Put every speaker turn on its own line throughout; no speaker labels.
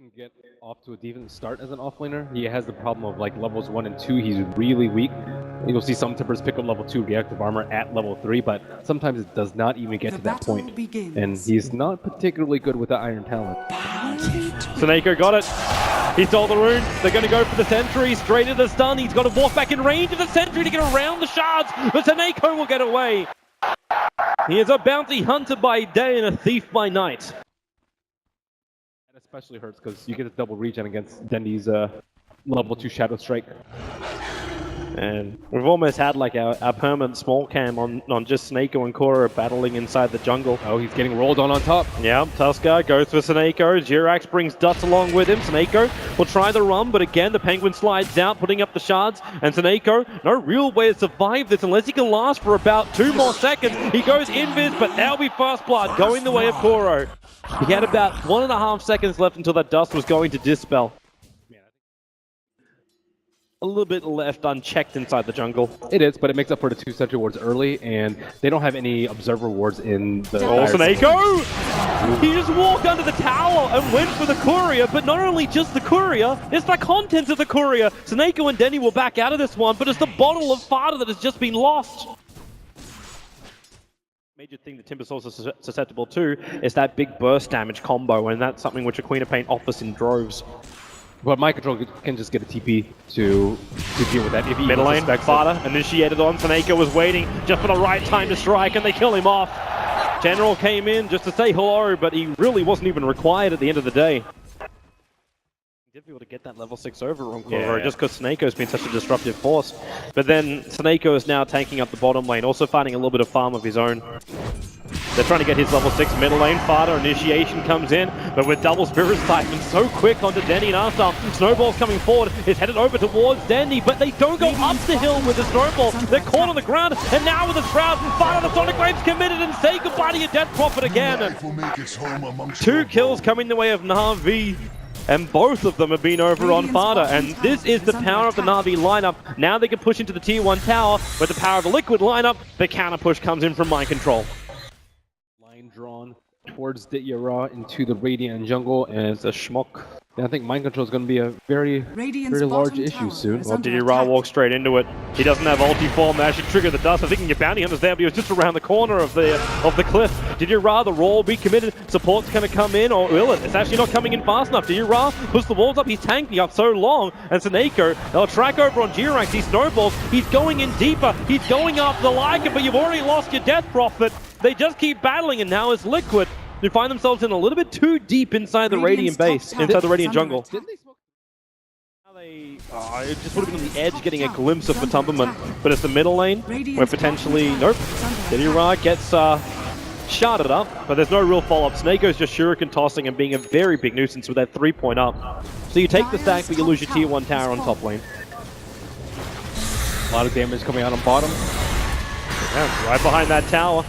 can get off to a decent start as an offlaner. He has the problem of like levels 1 and 2, he's really weak. You'll see some Timbers pick up level 2 reactive armor at level 3, but sometimes it does not even get to that point. And he's not particularly good with the Iron Talent.
Seneko got it. He stole the rune. They're going to go for the sentry straight into the stun. He's got to walk back in range of the sentry to get around the shards, but Seneko will get away. He is a bounty hunter by day and a thief by night.
That especially hurts because you get a double regen against Dendy's level 2 Shadow Strike.
And we've almost had like our permanent small cam on just Seneko and Korra battling inside the jungle.
Oh, he's getting rolled on top.
Yeah, Tusker goes for Seneko. Jirax brings Dust along with him. Seneko will try the run, but again, the Penguin slides out, putting up the shards. And Seneko, no real way to survive this unless he can last for about 2 more seconds. He goes invis, but that'll be first blood going the way of Koro. He had about 1.5 seconds left until that Dust was going to dispel. A little bit left unchecked inside the jungle.
It is, but it makes up for the 2 sentry wards early, and they don't have any observer wards in the...
Oh, Seneko! He just walked under the tower and went for the courier, but not only just the courier, it's the contents of the courier. Seneko and Denny will back out of this one, but it's the bottle of Fada that has just been lost. Major thing that Timber's also susceptible to is that big burst damage combo, and that's something which a Queen of Pain offers in droves.
But my control can just get a TP to deal with that. If he
middle lane, Fada initiated on. Seneko was waiting just for the right time to strike, and they kill him off. General came in just to say hello, but he really wasn't even required at the end of the day. Difficult to get that level 6 over on Korra, just because Seneko's been such a disruptive force. But then Seneko is now tanking up the bottom lane, also finding a little bit of farm of his own. They're trying to get his level 6 middle lane. Fada initiation comes in, but with double Spirit Siphon so quick onto Denny and Arsam. Snowball's coming forward, is headed over towards Denny, but they don't go up the hill with the Snowball. They're caught on the ground, and now with the Shroud, Fada the Sonic Wave's committed and say goodbye to your Death Prophet again. 2 kills coming the way of NaVi. And both of them have been over on Fada, and this is the power of the NaVi lineup. Now they can push into the tier 1 tower, but the power of the Liquid lineup, the counter push comes in from Mind Control.
Line drawn towards the Yara into the Radiant jungle, and it's a schmuck. And I think Mind Control is going to be a very large issue soon.
Well, Didira walks straight into it. He doesn't have ulti form that should trigger the Dust. I think your bounty hunter's there, but he was just around the corner of the cliff. Didira, the roll be committed. Support's going to come in, or will it? It's actually not coming in fast enough. Didira puts the walls up. He's tanking up so long. And Seneko, they'll track over on Jirax. He snowballs. He's going in deeper. He's going up the Lycan, but you've already lost your Death Prophet. They just keep battling, and now it's Liquid. They find themselves in a little bit too deep inside the Radiant base, inside the Radiant jungle.
Didn't they smoke?
Now they it just would have been on the edge getting a glimpse of Matumberman, but it's the middle lane where potentially, nope, Didira gets sharded up, but there's no real follow-up. Seneko's just shuriken tossing and being a very big nuisance with that 3-point up. So you take the stack, but you lose your tier 1 tower on top lane.
A lot of damage coming out on bottom.
Yeah, right behind that tower.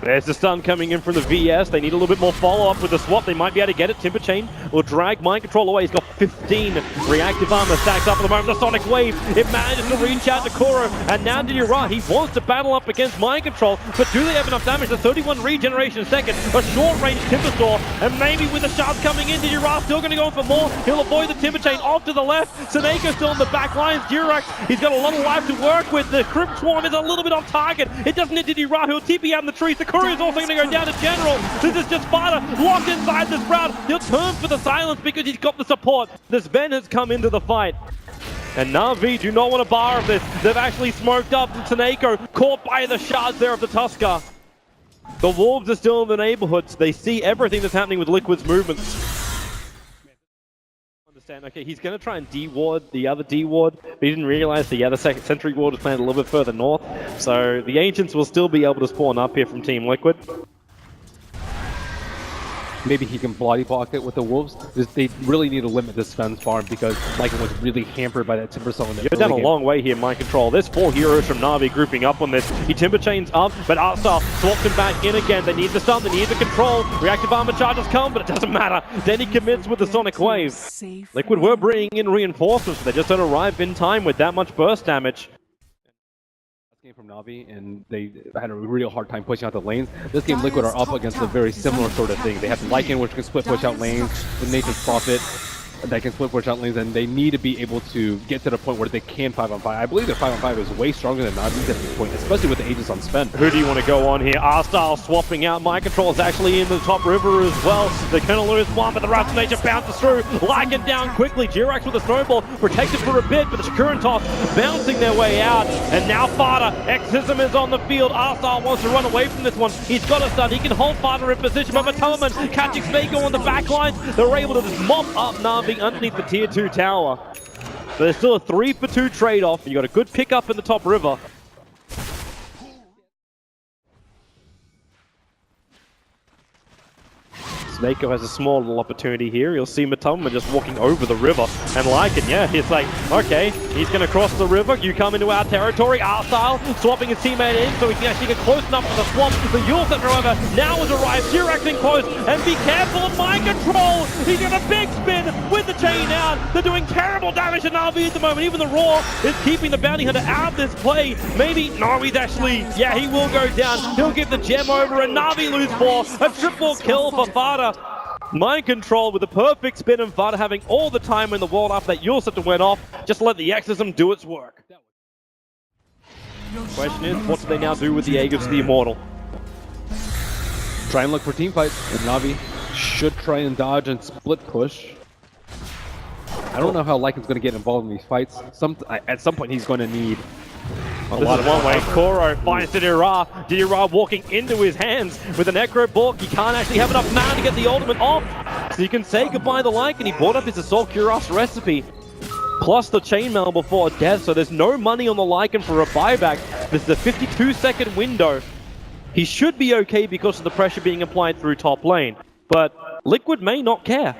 There's the stun coming in from the VS. They need a little bit more follow-up with the swap. They might be able to get it. Timber Chain will drag Mind Control away. He's got 15 reactive armor stacked up at the moment. The Sonic Wave, it manages to reach out to Koro. And now Didira, he wants to battle up against Mind Control, but do they have enough damage? The 31 regeneration a second, a short-range Timber Store, and maybe with the shards coming in, Didira still going to go in for more. He'll avoid the Timber Chain off to the left. Seneko still on the back lines. Jirax, he's got a lot of life to work with. The Crypt Swarm is a little bit off target. It doesn't hit Didira, who'll TP out in the trees. The Courier's also going to go down to General. This is just Fada locked inside this Shroud. He'll turn for the silence because he's got the support. The Sven has come into the fight. And NaVi do not want a bar of this. They've actually smoked up Seneko, caught by the shards there of the Tusker. The Wolves are still in the neighborhood, so they see everything that's happening with Liquid's movements. Okay, he's going to try and D-ward the other D-ward, but he didn't realize the other second sentry ward was planted a little bit further north. So the Ancients will still be able to spawn up here from Team Liquid.
Maybe he can body block it with the Wolves. They really need to limit this Sven's farm because Lycan was really hampered by that Timber Soul in the
You're down a long way here, Mind Control. There's 4 heroes from NaVi grouping up on this. He Timber Chains up, but Arsar swaps him back in again. They need the stun, they need the control. Reactive armor charges come, but it doesn't matter. Then he commits with the Sonic Wave. Liquid were bringing in reinforcements, but they just don't arrive in time with that much burst damage.
Game from NaVi, and they had a real hard time pushing out the lanes. This game, Liquid are up against a very similar sort of thing. They have the Lycan, which can split push out lanes, the Nature's Prophet. that can split push out lanes, and they need to be able to get to the point where they can 5-on-5. I believe their 5-on-5 is way stronger than NaVi at this point, especially with the Aegis on Sven.
Who do you want to go on here? R-Style swapping out. Mind Control is actually in the top river as well. They're going to lose one, but the Wrath of Nature bounces through. Lycan down quickly. Jirax with a snowball, protected for a bit, but the Shakuran toss bouncing their way out. And now Fada, Exorcism is on the field. R-Style wants to run away from this one. He's got a stun. He can hold Fada in position, but Matalaman catching Snako on the back lines. They're able to just mop up NaVi underneath the tier 2 tower. But there's still a 3-for-2 trade-off. You got a good pickup in the top river. Snako has a small little opportunity here. You'll see Matoma just walking over the river. And Lycan, yeah, he's like, okay, he's going to cross the river. You come into our territory. R-Style swapping his teammate in so he can actually get close enough to the swamp. The Yule Center, however, now has arrived. Jirax in close. And be careful of Mind Control. He's got a big spin with the chain out. They're doing terrible damage to NaVi at the moment. Even the Roar is keeping the Bounty Hunter out of this play. Maybe, no, he's actually, yeah, he will go down. He'll give the gem over and NaVi lose 4. A triple kill for Fada. Mind Control with the perfect spin and Fada having all the time in the world after that Yule Scepter went off. Just let the Exorcism do its work. Question is, what do they now do with the Aegis of the Immortal?
Try and look for team fights. And NaVi should try and dodge and split push. I don't know how Lycan's going to get involved in these fights. At some point, he's going to need a lot of
one way. Koro finds Didira. Didira walking into his hands with a Necro Bork. He can't actually have enough mana to get the ultimate off. So you can say goodbye to Lycan. He bought up his Assault Cuirass recipe, plus the chainmail before death. So there's no money on the Lycan for a buyback. This is a 52-second window. He should be okay because of the pressure being applied through top lane. But Liquid may not care.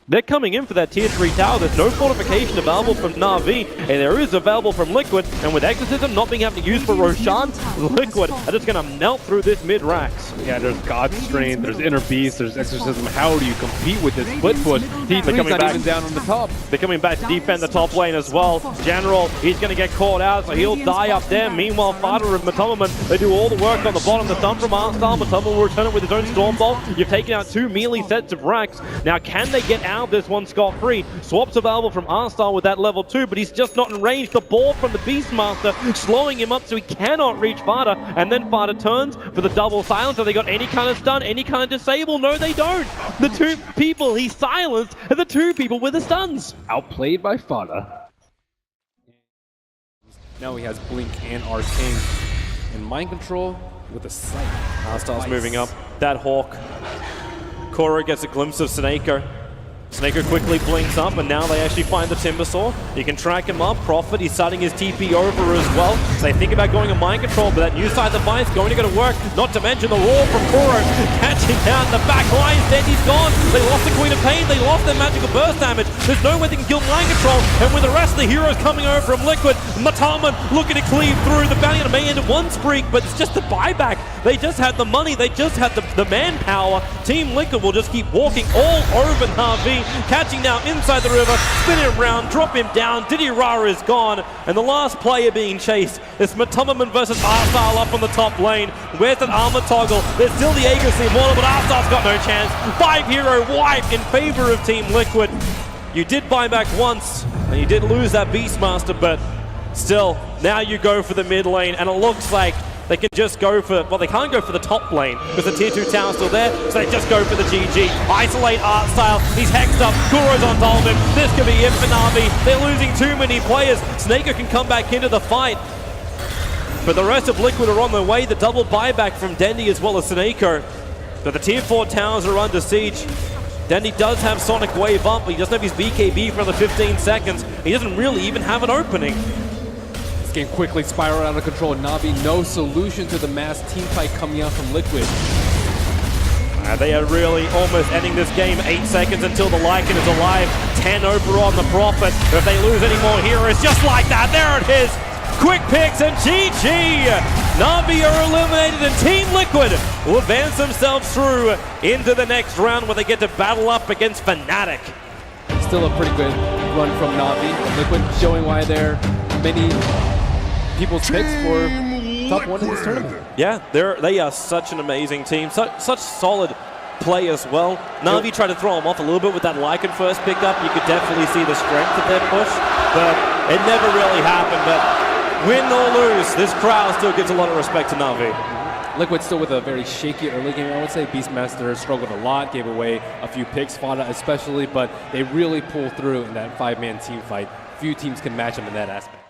They're coming in for that tier 3 tower. There's no fortification available from NaVi, and there is available from Liquid. And with Exorcism not being able to use for Roshan, Liquid are just going to melt through this mid-Rax.
Yeah, there's God Strain, there's Inner Beast, there's Exorcism. How do you compete with this split push? He's not even down on the top.
They're coming back to defend the top lane as well. General, he's going to get caught out, so he'll die up there. Meanwhile, Fada and Matalaman, they do all the work on the bottom. The stun from R-Style. Matalaman will return it with his own Stormbolt. You've taken out 2 melee sets of Rax. Now, can they get out of this one scot-free? Swaps available from R-Style with that level 2, but he's just not in range. The ball from the Beastmaster slowing him up so he cannot reach Fada, and then Fada turns for the double silence. Have they got any kind of stun, any kind of disable? No, they don't. The 2 people he silenced are the 2 people with the stuns.
Outplayed by Fada. Now he has Blink and Arcane. And Mind Control with a sight.
R-Style's moving up. That Hawk. Koro gets a glimpse of Snako. Snako quickly blinks up, and now they actually find the Timbersaw. You can track him up. Prophet, he's starting his TP over as well. So they think about going a Mind Control, but that new side device going to go to work. Not to mention the Roar from Koro catching down the back lines. Then he's gone. They lost the Queen of Pain. They lost their magical burst damage. There's no way they can kill Mind Control. And with the rest of the heroes coming over from Liquid, Matalaman looking to cleave through. The Bounty Hunter may end at 1 streak, but it's just a buyback. They just had the money. They just had the manpower. Team Liquid will just keep walking all over NaVi. Catching now inside the river, spin him around, drop him down. Didira is gone, and the last player being chased is Matalaman versus R-Style up on the top lane. Where's that armor toggle? There's still the Aegis Immortal, but R-Style's got no chance. 5-hero wipe in favor of Team Liquid. You did buy back once, and you did lose that Beastmaster, but still, now you go for the mid lane, and it looks like they can just go for, well, they can't go for the top lane because the tier 2 tower's still there, so they just go for the GG. Isolate R-Style, he's hexed up, Kuro's on top of him. This could be it for NaVi. They're losing too many players. Snako can come back into the fight, but the rest of Liquid are on their way. The double buyback from Dendi as well as Snako. But the tier 4 towers are under siege. Dendi does have Sonic Wave up, but he doesn't have his BKB for another 15 seconds. He doesn't really even have an opening.
Game quickly spiraled out of control. NaVi, no solution to the mass team fight coming out from Liquid.
They are really almost ending this game. 8 seconds until the Lycan is alive. 10 over on the Prophet. If they lose any more heroes, just like that, there it is. Quick picks and GG. NaVi are eliminated, and Team Liquid will advance themselves through into the next round where they get to battle up against Fnatic.
Still a pretty good run from NaVi. Liquid showing why they're many people's picks for top 1 in this tournament.
Yeah, they are such an amazing team, such solid play as well. NaVi tried to throw him off a little bit with that Lycan first pickup. You could definitely see the strength of their push, but it never really happened. But win or lose, this crowd still gives a lot of respect to NaVi.
Liquid still with a very shaky early game, I would say. Beastmaster struggled a lot, gave away a few picks, Fada especially, but they really pulled through in that 5-man team fight. Few teams can match them in that aspect.